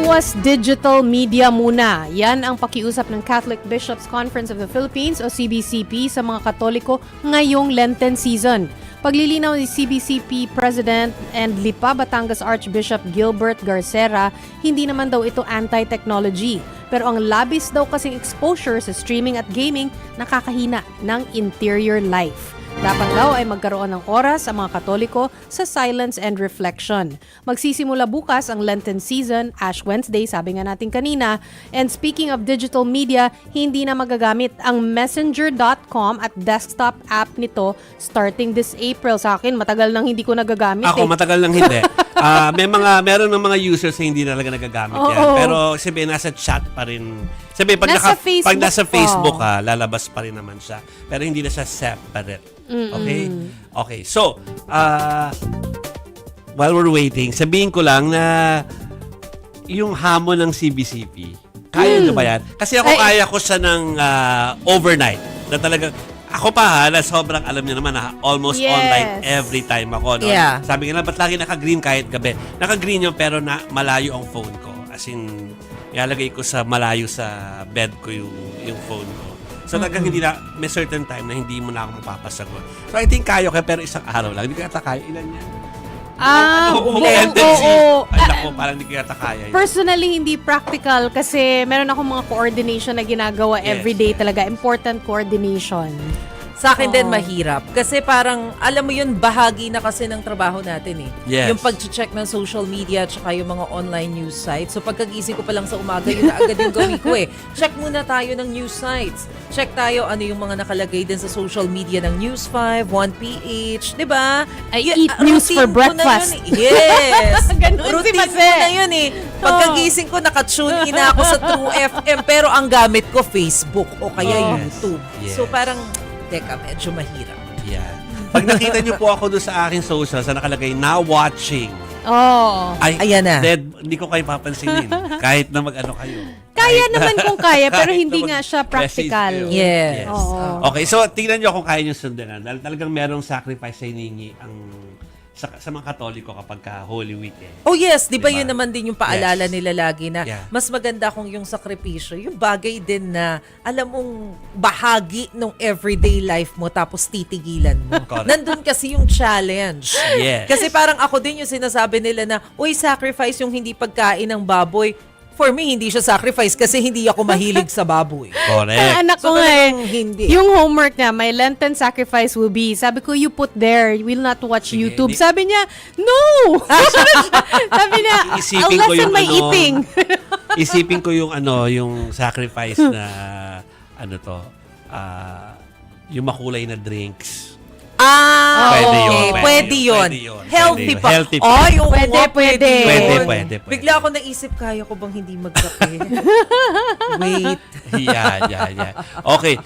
Iwas digital media muna. Yan ang pakiusap ng Catholic Bishops Conference of the Philippines o CBCP sa mga Katoliko ngayong Lenten season. Paglilinaw ni CBCP President and Lipa, Batangas Archbishop Gilbert Garcera, hindi naman daw ito anti-technology. Pero ang labis daw kasing exposure sa streaming at gaming nakakahina ng interior life. Dapat daw ay magkaroon ng oras ang mga Katoliko sa silence and reflection. Magsisimula bukas ang Lenten season, Ash Wednesday, sabi nga natin kanina. And speaking of digital media, hindi na magagamit ang messenger.com at desktop app nito starting this April. Sa akin, matagal nang hindi ko nagagamit. Ako, matagal nang hindi. Meron ng mga users na hindi talaga nagagamit yan. Pero sabihin, nasa chat pa rin. Sabihin, pag nasa Facebook ka, lalabas pa rin naman siya. Pero hindi na siya separate. Okay? Okay. So, while we're waiting, sabihin ko lang na yung hamon ng CBCP, kaya nyo ba yan? Kasi ako kaya ko siya ng overnight. Na talagang, ako pa na sobrang alam niyo naman na almost online every time ako. No? Yeah. Sabi nga, ba't lagi naka-green kahit gabi? Naka-green yun pero malayo ang phone ko. As in, ilalagay ko sa malayo sa bed ko yung phone ko. So, hindi na, may certain time na hindi mo na ako mapapasagot. So, I think kayo kayo, pero isang araw lang. Hindi ko yata kaya. Ilan yan? Parang hindi ko yata kaya. Personally, hindi practical kasi meron akong mga coordination na ginagawa everyday talaga. Important coordination. Sa akin din mahirap. Kasi parang, alam mo yun, bahagi na kasi ng trabaho natin eh. Yes. Yung pag-check ng social media at saka yung mga online news sites. So pagkagising ko pa lang sa umaga, yun na agad yung gawin ko eh. Check muna tayo ng news sites. Check tayo ano yung mga nakalagay din sa social media ng News 5, 1PH, di ba? I eat news for breakfast. Yes! Ganun Routine si ko na yun eh. Pagkagising ko, nakatune in ako sa True FM. Pero ang gamit ko, Facebook o kaya YouTube. Yes. So parang, teka, medyo mahirap. Yeah. Pag nakita niyo po ako doon sa aking social, sa nakalagay, now watching. Ayan na. Dead, hindi ko kayo papansinin. Kahit na mag-ano kayo. Kaya naman kung kaya, pero hindi nga siya practical. Yes. Okay, so tingnan niyo kung kaya niyo sundan. Dahil talagang merong sacrifice sa hinihingi ang sa mga Katoliko kapag Holy Week eh. Oh yes, di ba Diba? yun naman din yung paalala nila lagi na mas maganda kung yung sakripisyo, yung bagay din na alam mong bahagi ng everyday life mo tapos titigilan mo. Nandun kasi yung challenge. Yes. Kasi parang ako din yung sinasabi nila na, uy, sacrifice yung hindi pagkain ng baboy. For me, hindi siya sacrifice kasi hindi ako mahilig sa baboy. Correct. Anak ko hindi. Yung homework niya, my Lenten sacrifice will be, sabi ko, you put there, you will not watch YouTube. Sabi niya, no! Sabi niya, I'll lessen my eating. Isipin ko yung yung sacrifice na yung makulay na drinks. Pwede yun. Healthy pa. Ay, Pwede. Bigla ako naisip, kaya ko bang hindi magkape? Wait. Yeah. Okay.